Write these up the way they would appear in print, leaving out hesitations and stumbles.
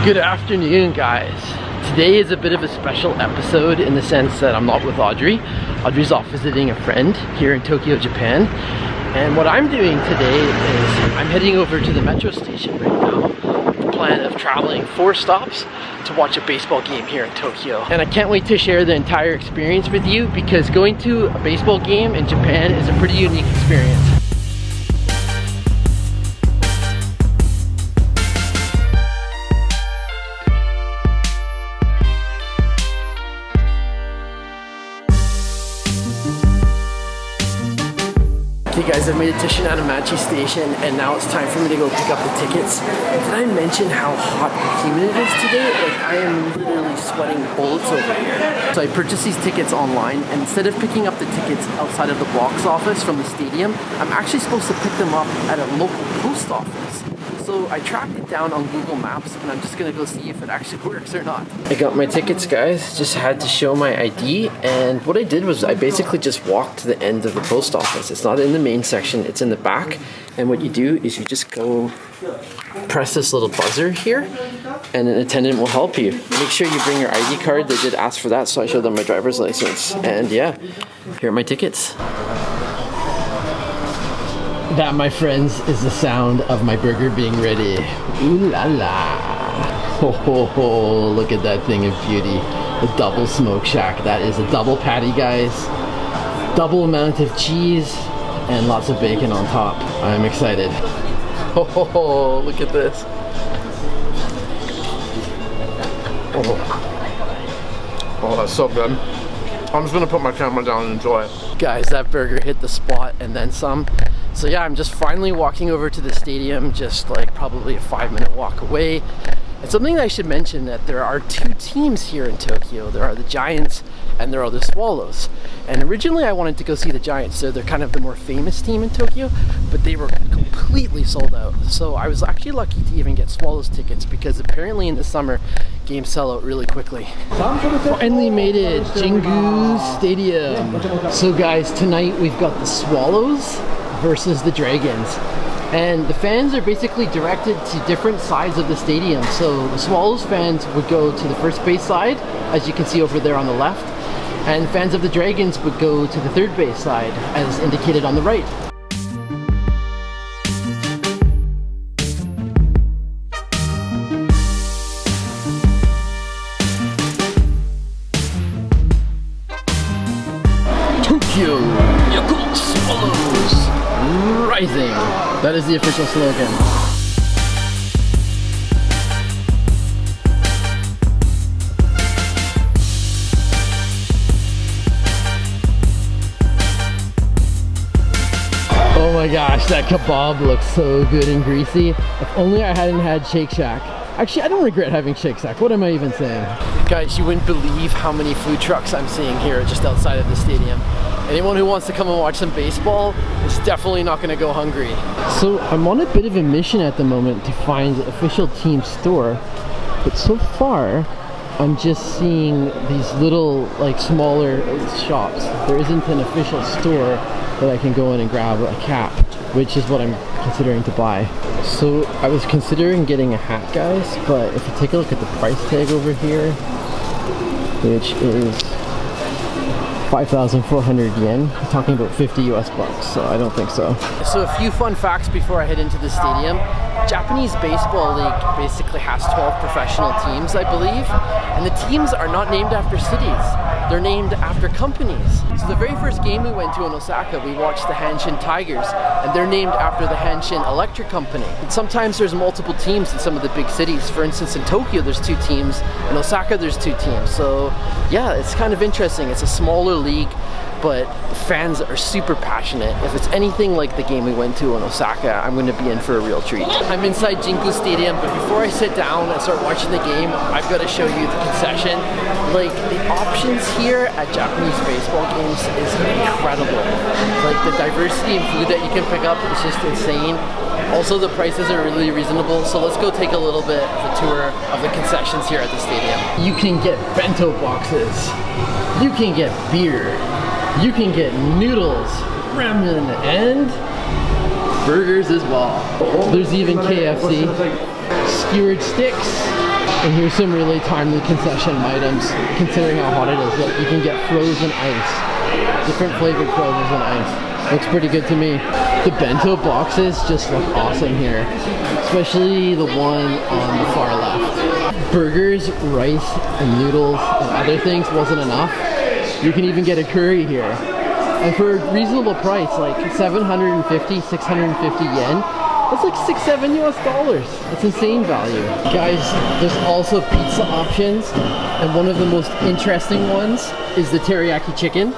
Good afternoon, guys. Today is a bit of a special episode in the sense that I'm not with Audrey. Audrey's off visiting a friend here in Tokyo, Japan. And what I'm doing today is I'm heading over to the metro station right now with the plan of traveling 4 stops to watch a baseball game here in Tokyo. And I can't wait to share the entire experience with you because going to a baseball game in Japan is a pretty unique experience. Okay guys, I've made it to Shinanamachi Station and now it's time for me to go pick up the tickets. Did I mention how hot and humid it is today? Like, I am literally sweating bullets over here. So I purchased these tickets online, and instead of picking up the tickets outside of the box office from the stadium, I'm actually supposed to pick them up at a local post office. So I tracked it down on Google Maps and I'm just gonna go see if it actually works or not. I got my tickets, guys. Just had to show my ID, and what I did was I basically just walked to the end of the post office. It's not in the main section, it's in the back. And what you do is you just go press this little buzzer here and an attendant will help you. Make sure you bring your ID card. They did ask for that, so I showed them my driver's license. And yeah, here are my tickets. That, my friends, is the sound of my burger being ready. Ooh la la. Ho ho ho, look at that thing of beauty. The double smoke shack. That is a double patty, guys. Double amount of cheese and lots of bacon on top. I'm excited. Ho ho ho, look at this. Oh, that's so good. I'm just gonna put my camera down and enjoy it. Guys, that burger hit the spot and then some. So yeah, I'm just finally walking over to the stadium, just like probably a 5-minute walk away. And something that I should mention, that there are 2 teams here in Tokyo. There are the Giants and there are the Swallows. And originally I wanted to go see the Giants, so they're kind of the more famous team in Tokyo, but they were completely sold out. So I was actually lucky to even get Swallows tickets because apparently in the summer, games sell out really quickly. Finally made it, Jingu Stadium. So guys, tonight we've got the Swallows versus the Dragons. And the fans are basically directed to different sides of the stadium. So the Swallows fans would go to the first base side, as you can see over there on the left. And fans of the Dragons would go to the third base side, as indicated on the right. Tokyo Yakult Swallows rising. That is the official slogan. Oh my gosh, that kebab looks so good and greasy. If only I hadn't had Shake Shack. Actually, I don't regret having Shake Shack. What am I even saying? Guys, you wouldn't believe how many food trucks I'm seeing here just outside of the stadium. Anyone who wants to come and watch some baseball is definitely not going to go hungry. So I'm on a bit of a mission at the moment to find the official team store, but so far I'm just seeing these little, like, smaller shops. There isn't an official store that I can go in and grab a cap, which is what I'm considering to buy. So I was considering getting a hat, guys, but if you take a look at the price tag over here, which is 5,400 yen, we're talking about 50 US bucks, so I don't think so. So a few fun facts before I head into the stadium. Japanese Baseball League basically has 12 professional teams, I believe, and the teams are not named after cities. They're named after companies. So the very first game we went to in Osaka, we watched the Hanshin Tigers, and they're named after the Hanshin Electric Company. And sometimes there's multiple teams in some of the big cities. For instance, in Tokyo there's 2 teams, in Osaka there's 2 teams. So yeah, it's kind of interesting. It's a smaller league, but the fans are super passionate. If it's anything like the game we went to in Osaka, I'm going to be in for a real treat. I'm inside Jingu Stadium, but before I sit down and start watching the game, I've got to show you the concession. Like, the options here at Japanese baseball games is incredible. Like, the diversity in food that you can pick up is just insane. Also, the prices are really reasonable, so let's go take a little bit of a tour of the concessions here at the stadium. You can get bento boxes, you can get beer, you can get noodles, ramen, and burgers as well. There's even KFC, skewered sticks, And here's some really timely concession items, considering how hot it is. Look, you can get frozen ice, different flavored frozen ice. Looks pretty good to me. The bento boxes just look awesome here, especially the one on the far left. Burgers, rice, and noodles and other things wasn't enough. You can even get a curry here. And for a reasonable price, like 750, 650 yen, that's like $6-7 US. That's insane value. Guys, there's also pizza options, and one of the most interesting ones is the teriyaki chicken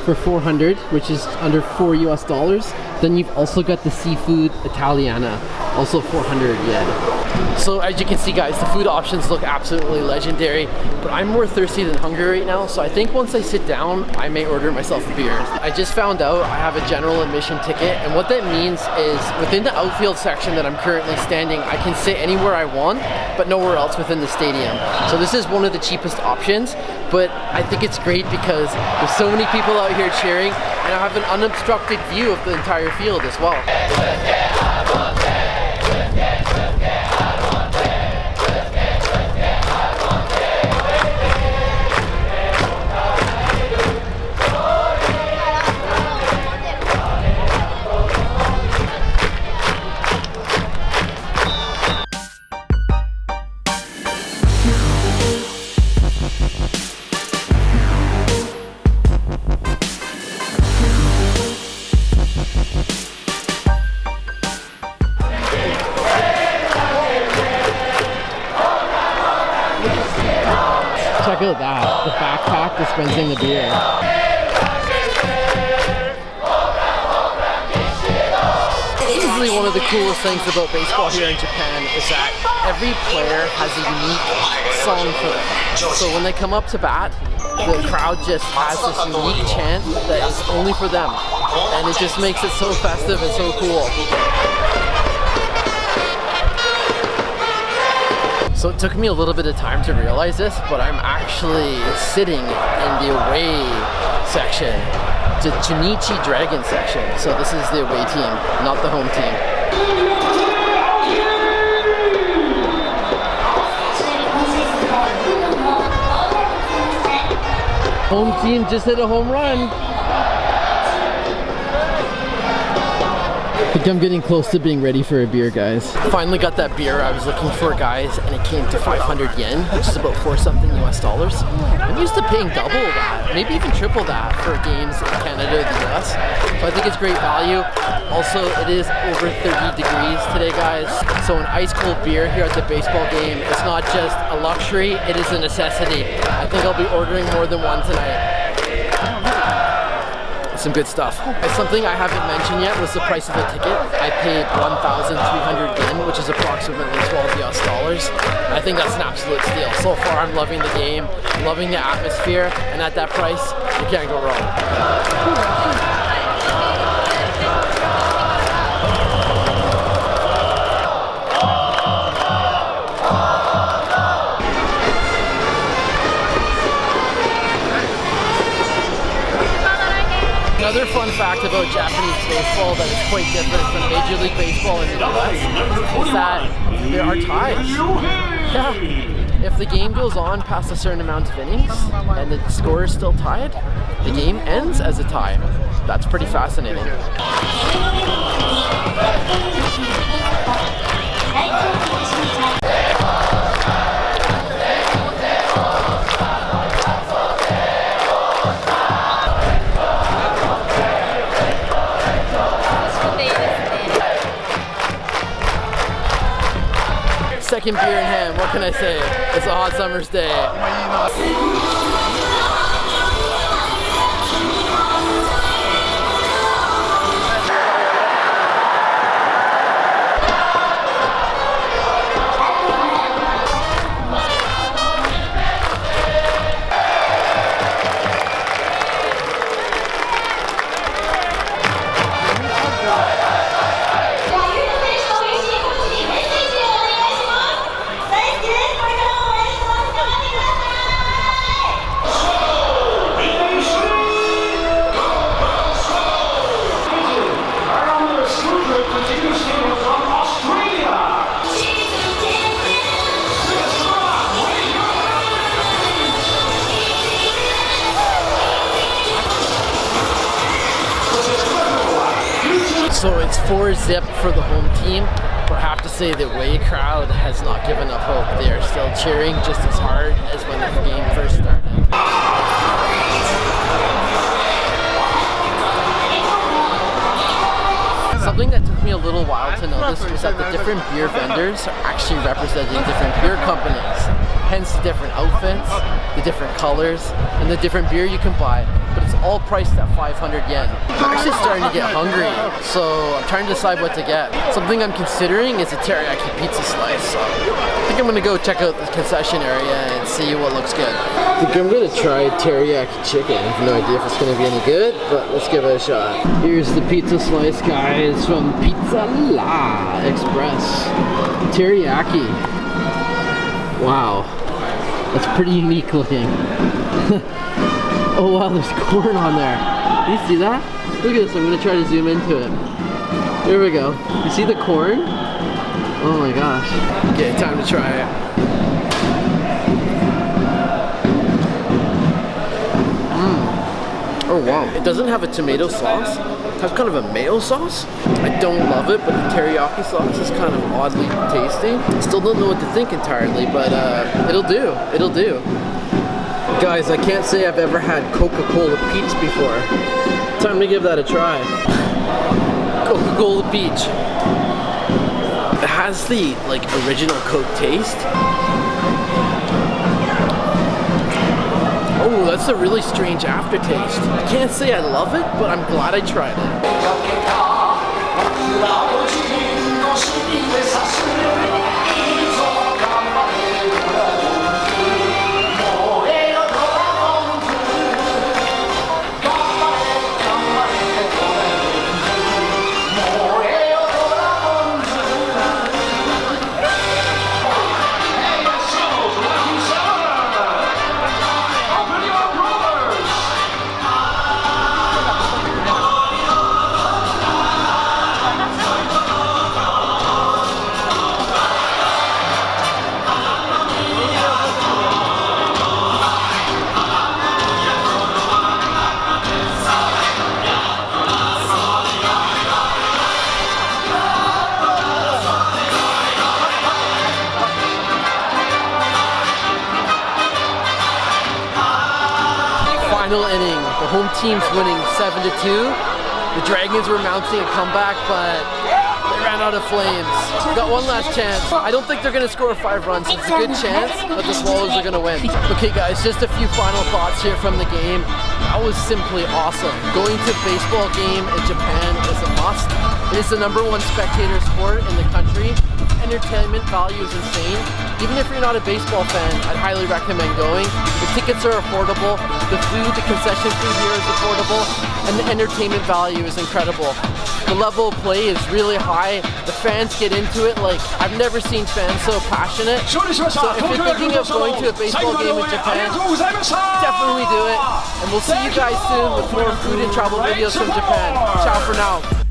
for 400, which is under $4 US. Then you've also got the seafood Italiana, also 400 yen. So as you can see, guys, the food options look absolutely legendary, but I'm more thirsty than hungry right now, so I think once I sit down, I may order myself a beer. I just found out I have a general admission ticket, and what that means is within the outfield section that I'm currently standing, I can sit anywhere I want, but nowhere else within the stadium. So this is one of the cheapest options, but I think it's great because there's so many people out here cheering, and I have an unobstructed view of the entire field as well. Check out that, the backpack dispensing the beer. Easily one of the coolest things about baseball here in Japan is that every player has a unique song for them. So when they come up to bat, the crowd just has this unique chant that is only for them. And it just makes it so festive and so cool. So it took me a little bit of time to realize this, but I'm actually sitting in the away section, the Chunichi Dragons section. So this is the away team, not the home team. Home team just hit a home run. I think I'm getting close to being ready for a beer, guys. Finally got that beer I was looking for, guys, and it came to 500 yen, which is about $4-something US. I'm used to paying double that, maybe even triple that for games in Canada or the US. So I think it's great value. Also, it is over 30 degrees today, guys. So an ice cold beer here at the baseball game, it's not just a luxury, it is a necessity. I think I'll be ordering more than one tonight. Some good stuff. Something I haven't mentioned yet was the price of the ticket. I paid 1,300 yen, which is approximately $12 US. I think that's an absolute steal. So far, I'm loving the game, loving the atmosphere, and at that price, you can't go wrong. Another fun fact about Japanese baseball that is quite different from Major League Baseball in the US is that there are ties. Yeah. If the game goes on past a certain amount of innings and the score is still tied, the game ends as a tie. That's pretty fascinating. Second beer in hand, what can I say? It's a hot summer's day. So it's 4-zip for the home team, but I have to say the away crowd has not given up hope. They are still cheering just as hard as when the game first started. Something that took me a little while to notice was that the different beer vendors are actually representing different beer companies. Hence the different outfits, the different colors, and the different beer you can buy. But it's all priced at 500 yen. I'm actually starting to get hungry, so I'm trying to decide what to get. Something I'm considering is a teriyaki pizza slice. So I think I'm gonna go check out the concession area and see what looks good. I think I'm gonna try teriyaki chicken. I have no idea if it's gonna be any good, but let's give it a shot. Here's the pizza slice, guys, from Pizza La Express. Teriyaki. Wow, that's pretty unique looking. Oh wow, there's corn on there. Do you see that? Look at this, I'm gonna try to zoom into it. There we go. You see the corn? Oh my gosh. Okay, time to try it. Oh wow. It doesn't have a tomato sauce. It has kind of a mayo sauce. I don't love it, but the teriyaki sauce is kind of oddly tasty. Still don't know what to think entirely, but it'll do. It'll do. Guys, I can't say I've ever had Coca-Cola Peach before. Time to give that a try. Coca-Cola Peach. It has the original Coke taste. Oh, that's a really strange aftertaste. I can't say I love it, but I'm glad I tried it. Final inning, the home team's winning 7-2. The Dragons were mounting a comeback, but they ran out of flames. Got one last chance. I don't think they're gonna score 5 runs. It's a good chance, but the Swallows are gonna win. Okay guys, just a few final thoughts here from the game. That was simply awesome. Going to a baseball game in Japan is a must. It is the #1 spectator sport in the country. Entertainment value is insane. Even if you're not a baseball fan, I'd highly recommend going. The tickets are affordable, the food, the concession food here is affordable, and the entertainment value is incredible. The level of play is really high. The fans get into it like I've never seen fans so passionate. So if you're thinking of going to a baseball game in Japan, definitely do it. And we'll see you guys soon with more food and travel videos from Japan. Ciao for now.